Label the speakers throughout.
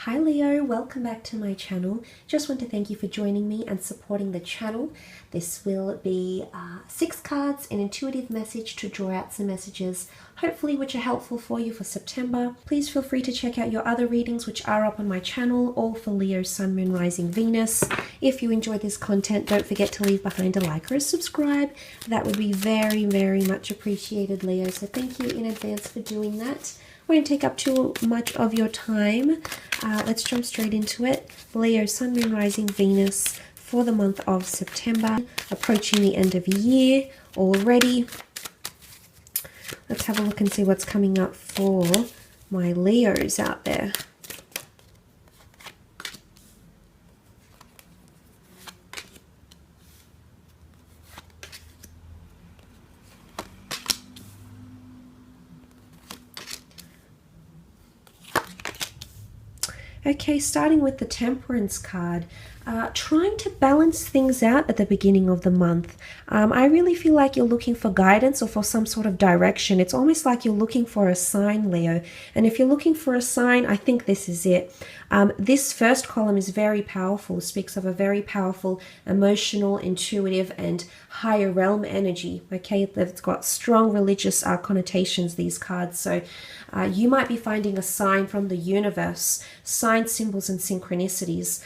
Speaker 1: Hi Leo, welcome back to my channel. Just want to thank you for joining me and supporting the channel. This will be 6 cards, an intuitive message to draw out some messages, hopefully which are helpful for you for September. Please feel free to check out your other readings which are up on my channel, all for Leo, Sun, Moon, Rising, Venus. If you enjoy this content, don't forget to leave behind a like or a subscribe. That would be very, very much appreciated, Leo. So thank you in advance for doing that. I won't take up too much of your time. Let's jump straight into it. Leo, Sun, Moon, Rising, Venus for the month of September. Approaching the end of the year already. Let's have a look and see what's coming up for my Leos out there. Okay, starting with the Temperance card, trying to balance things out at the beginning of the month. I really feel like you're looking for guidance or for some sort of direction. It's almost like you're looking for a sign, Leo. And if you're looking for a sign, I think this is it. This first column is very powerful, speaks of a very powerful, emotional, intuitive, and higher realm energy. Okay, it's got strong religious connotations, these cards. So you might be finding a sign from the universe, signs, symbols, and synchronicities.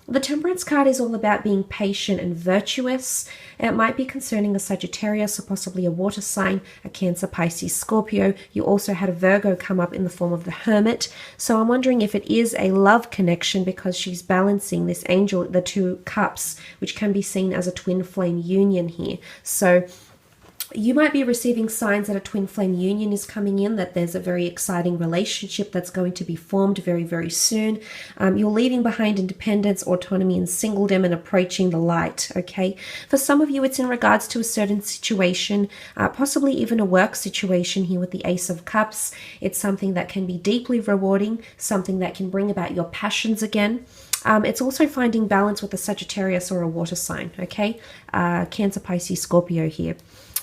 Speaker 1: The Temperance card is all about being patient and virtuous. It might be concerning a Sagittarius or possibly a water sign, a Cancer, Pisces, Scorpio. You also had a Virgo come up in the form of the Hermit. So I'm wondering if it is a love connection because she's balancing this angel, the 2 cups, which can be seen as a twin flame union here. So you might be receiving signs that a twin flame union is coming in, that there's a very exciting relationship that's going to be formed very, very soon. You're leaving behind independence, autonomy, and singledom and approaching the light, okay? For some of you, it's in regards to a certain situation, possibly even a work situation here with the Ace of Cups. It's something that can be deeply rewarding, something that can bring about your passions again. It's also finding balance with a Sagittarius or a water sign, okay? Cancer, Pisces, Scorpio here.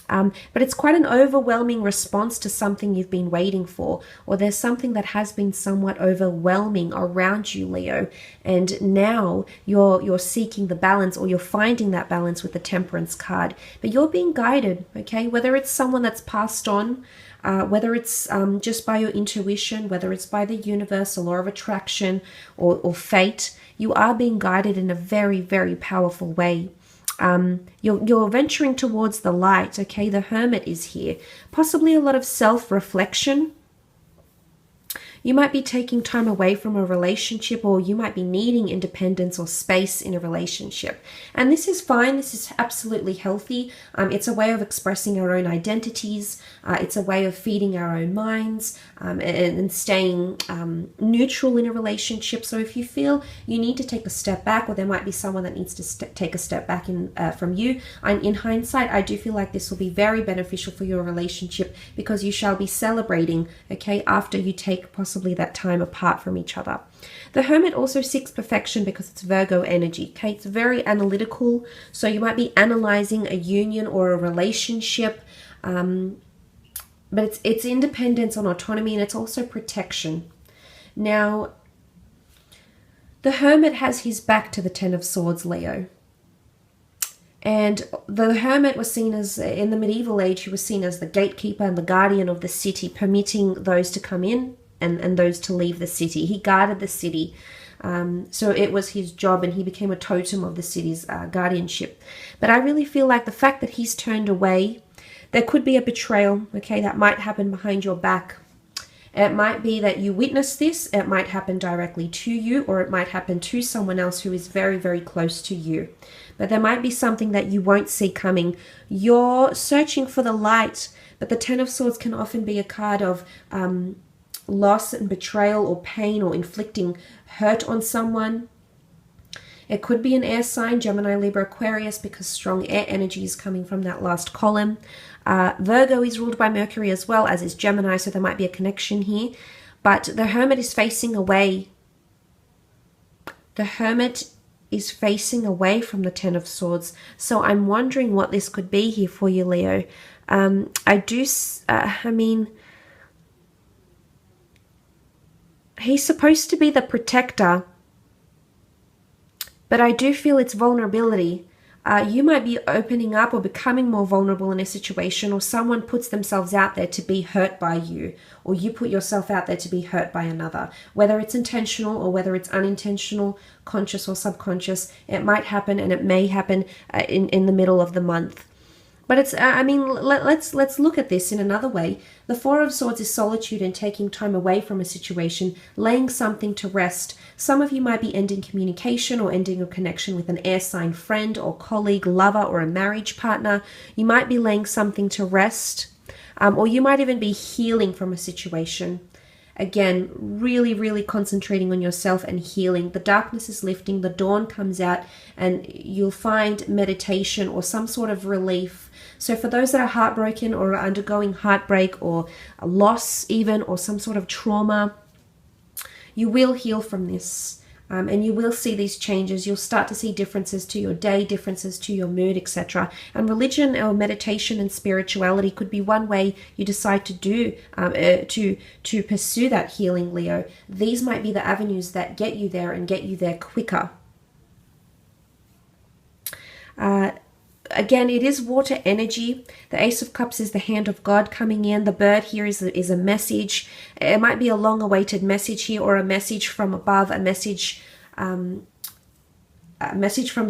Speaker 1: But it's quite an overwhelming response to something you've been waiting for, or there's something that has been somewhat overwhelming around you, Leo, and now you're seeking the balance, or you're finding that balance with the Temperance card. But you're being guided, okay? Whether it's someone that's passed on, whether it's just by your intuition, whether it's by the universe, a law of attraction, or fate, you are being guided in a very, very powerful way. You're venturing towards the light, okay? The Hermit is here. Possibly a lot of self-reflection. You might be taking time away from a relationship, or you might be needing independence or space in a relationship. And this is fine. This is absolutely healthy. It's a way of expressing our own identities. It's a way of feeding our own minds and staying neutral in a relationship. So if you feel you need to take a step back, or there might be someone that needs to take a step back from you, in hindsight, I do feel like this will be very beneficial for your relationship, because you shall be celebrating, okay, after you take possibly that time apart from each other. The Hermit also seeks perfection because it's Virgo energy, okay? It's very analytical, so you might be analyzing a union or a relationship, but it's independence and autonomy, and it's also protection. Now, the Hermit has his back to the 10 of Swords, Leo. And the Hermit was seen as, in the medieval age, he was seen as the gatekeeper and the guardian of the city, permitting those to come in and those to leave the city. He guarded the city. So it was his job, and he became a totem of the city's guardianship. But I really feel like the fact that he's turned away, there could be a betrayal, okay, that might happen behind your back. It might be that you witness this. It might happen directly to you, or it might happen to someone else who is very, very close to you. But there might be something that you won't see coming. You're searching for the light, but the 10 of Swords can often be a card of loss and betrayal, or pain, or inflicting hurt on someone. It could be an air sign, Gemini, Libra, Aquarius, because strong air energy is coming from that last column. Virgo is ruled by Mercury as well, as is Gemini, so there might be a connection here. But the Hermit is facing away. The Hermit is facing away from the 10 of Swords. So I'm wondering what this could be here for you, Leo. He's supposed to be the protector, but I do feel it's vulnerability. You might be opening up or becoming more vulnerable in a situation, or someone puts themselves out there to be hurt by you, or you put yourself out there to be hurt by another. Whether it's intentional or whether it's unintentional, conscious or subconscious, it might happen, and it may happen in the middle of the month. But it's, I mean, let's look at this in another way. The Four of Swords is solitude and taking time away from a situation, laying something to rest. Some of you might be ending communication or ending a connection with an air sign friend or colleague, lover, or a marriage partner. You might be laying something to rest, or you might even be healing from a situation. Again, really, really concentrating on yourself and healing. The darkness is lifting, the dawn comes out, and you'll find meditation or some sort of relief. So for those that are heartbroken or are undergoing heartbreak or a loss even, or some sort of trauma, you will heal from this. And you will see these changes. You'll start to see differences to your day, differences to your mood, etc. And religion or meditation and spirituality could be one way you decide to do to pursue that healing, Leo. These might be the avenues that get you there and get you there quicker. Again, it is water energy. The Ace of Cups is the hand of God coming in. The bird here is a message. It might be a long-awaited message here, or a message from above, a message from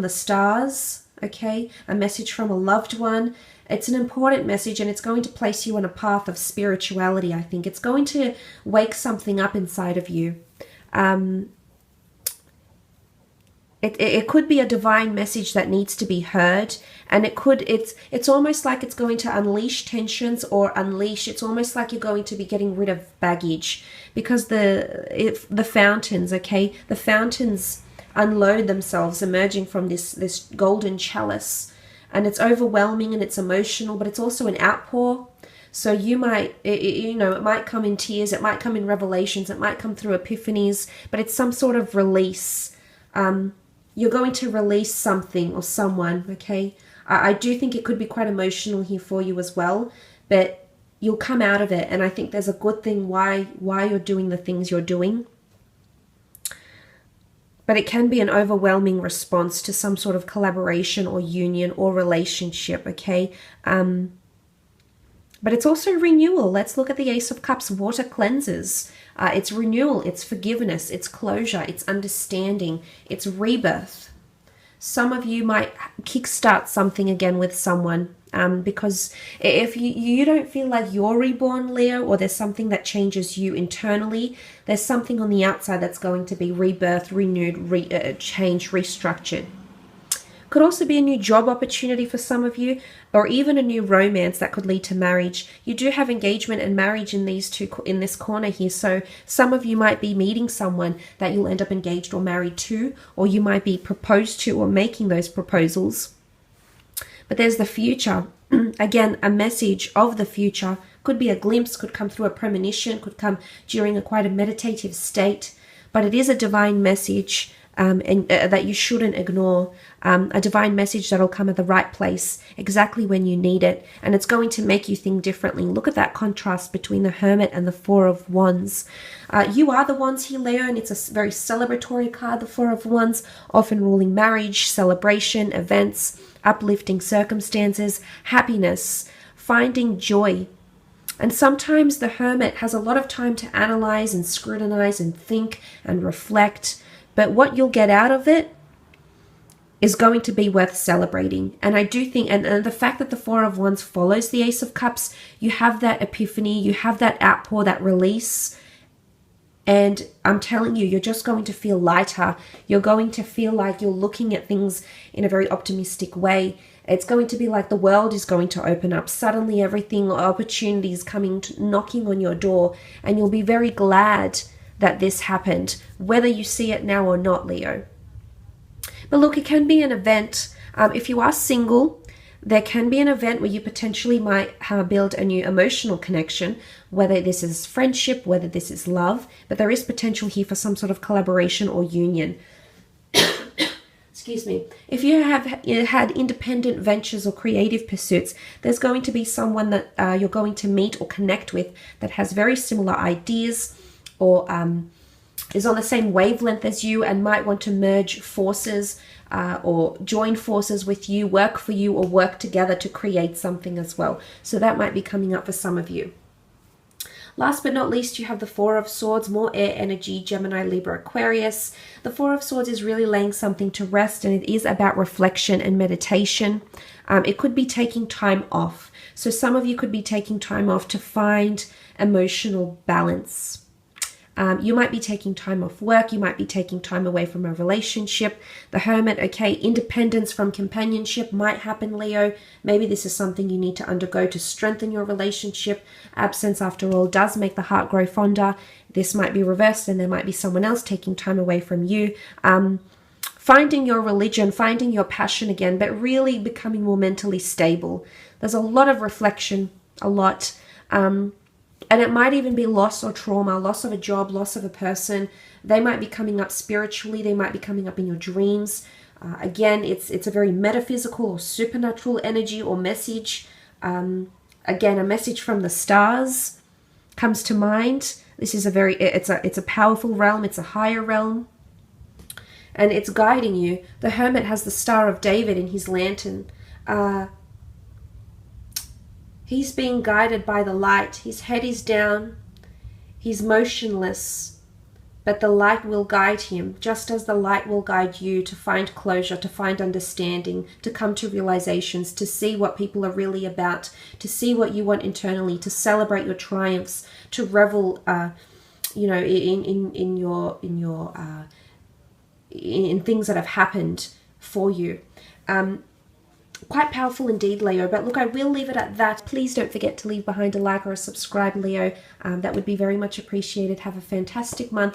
Speaker 1: the stars, okay? A message from a loved one. It's an important message, and it's going to place you on a path of spirituality, I think. It's going to wake something up inside of you. It could be a divine message that needs to be heard, and it's almost like it's going to unleash tensions or unleash. It's almost like you're going to be getting rid of baggage, because the fountains, okay, the fountains unload themselves, emerging from this golden chalice, and it's overwhelming and it's emotional, but it's also an outpour. So you might, it might come in tears, it might come in revelations, it might come through epiphanies, but it's some sort of release. You're going to release something or someone, okay? I do think it could be quite emotional here for you as well, but you'll come out of it, and I think there's a good thing why you're doing the things you're doing. But it can be an overwhelming response to some sort of collaboration or union or relationship, okay? But it's also renewal. Let's look at the Ace of Cups. Water cleanses. It's renewal, it's forgiveness, it's closure, it's understanding, it's rebirth. Some of you might kickstart something again with someone, because if you don't feel like you're reborn, Leo, or there's something that changes you internally, there's something on the outside that's going to be rebirthed, renewed, changed, restructured. Could also be a new job opportunity for some of you, or even a new romance that could lead to marriage. You do have engagement and marriage in this corner here, so some of you might be meeting someone that you'll end up engaged or married to, or you might be proposed to or making those proposals. But there's the future. Again, a message of the future. Could be a glimpse, could come through a premonition, could come during quite a meditative state, but it is a divine message. That you shouldn't ignore, a divine message that'll come at the right place, exactly when you need it, and it's going to make you think differently. Look at that contrast between the Hermit and the Four of Wands. You are the Wands here, Leo, and it's a very celebratory card, the Four of Wands, often ruling marriage, celebration, events, uplifting circumstances, happiness, finding joy. And sometimes the Hermit has a lot of time to analyze and scrutinize and think and reflect. But what you'll get out of it is going to be worth celebrating. And I do think, and the fact that the Four of Wands follows the Ace of Cups, you have that epiphany, you have that outpour, that release. And I'm telling you, you're just going to feel lighter. You're going to feel like you're looking at things in a very optimistic way. It's going to be like the world is going to open up. Suddenly everything, opportunities coming, knocking on your door. And you'll be very glad that this happened, whether you see it now or not, Leo. But look, it can be an event. If you are single, there can be an event where you potentially might build a new emotional connection, whether this is friendship, whether this is love, but there is potential here for some sort of collaboration or union. Excuse me. If you have had independent ventures or creative pursuits, there's going to be someone that you're going to meet or connect with that has very similar ideas, or is on the same wavelength as you and might want to merge forces or join forces with you, work for you, or work together to create something as well. So that might be coming up for some of you. Last but not least, you have the Four of Swords, more air energy, Gemini, Libra, Aquarius. The Four of Swords is really laying something to rest, and it is about reflection and meditation. It could be taking time off. So some of you could be taking time off to find emotional balance. You might be taking time off work. You might be taking time away from a relationship. The Hermit, okay, independence from companionship might happen, Leo. Maybe this is something you need to undergo to strengthen your relationship. Absence, after all, does make the heart grow fonder. This might be reversed and there might be someone else taking time away from you. Finding your religion, finding your passion again, but really becoming more mentally stable. There's a lot of reflection, a lot. And it might even be loss or trauma, loss of a job, loss of a person. They might be coming up spiritually. They might be coming up in your dreams. Again, it's a very metaphysical or supernatural energy or message. Again, a message from the stars comes to mind. This is it's a powerful realm. It's a higher realm. And it's guiding you. The Hermit has the Star of David in his lantern. He's being guided by the light. His head is down. He's motionless. But the light will guide him, just as the light will guide you to find closure, to find understanding, to come to realizations, to see what people are really about, to see what you want internally, to celebrate your triumphs, to revel, in things that have happened for you. Quite powerful indeed, Leo. But look, I will leave it at that. Please don't forget to leave behind a like or a subscribe, Leo. That would be very much appreciated. Have a fantastic month.